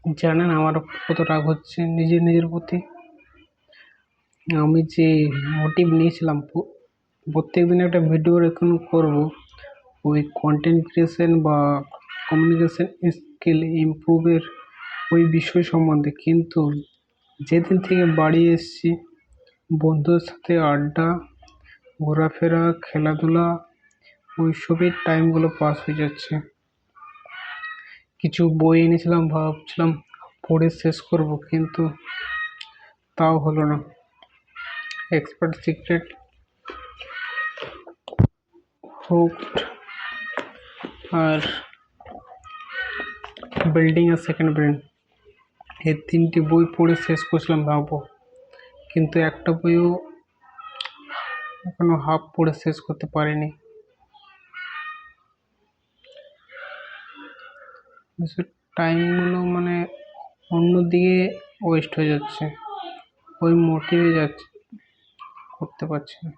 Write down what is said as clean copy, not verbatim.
জানেন আমার কত রাগ হচ্ছে নিজের প্রতি। আমি যে মোটিভ নিয়েছিলাম প্রত্যেকদিন একটা ভিডিও রেকর্ড করব ওই কন্টেন্ট ক্রিয়েশন বা কমিউনিকেশন স্কিল ইমপ্রুভের ওই বিষয় সম্বন্ধে, কিন্তু যেদিন থেকে বাড়ি এসেছি বন্ধুদের সাথে আড্ডা, ঘোরাফেরা, খেলাধুলা ওইসবের টাইমগুলো পাস হয়ে যাচ্ছে। কিছু বই এনেছিলাম, ভাবছিলাম পড়ে শেষ করব, কিন্তু তাও হলো না। এক্সপার্ট সিক্রেট, হুকড আর বিল্ডিং আ সেকেন্ড ব্রেন, এই তিনটি বই পড়ে শেষ করছিলাম ভাবো, কিন্তু একটা বইও এখনো হাফ পড়ে শেষ করতে পারিনি। টাইমগুলো মানে অন্যদিকে ওয়েস্ট হয়ে যাচ্ছে, ওই মোটিভে যাচ্ছে, করতে পারছি না।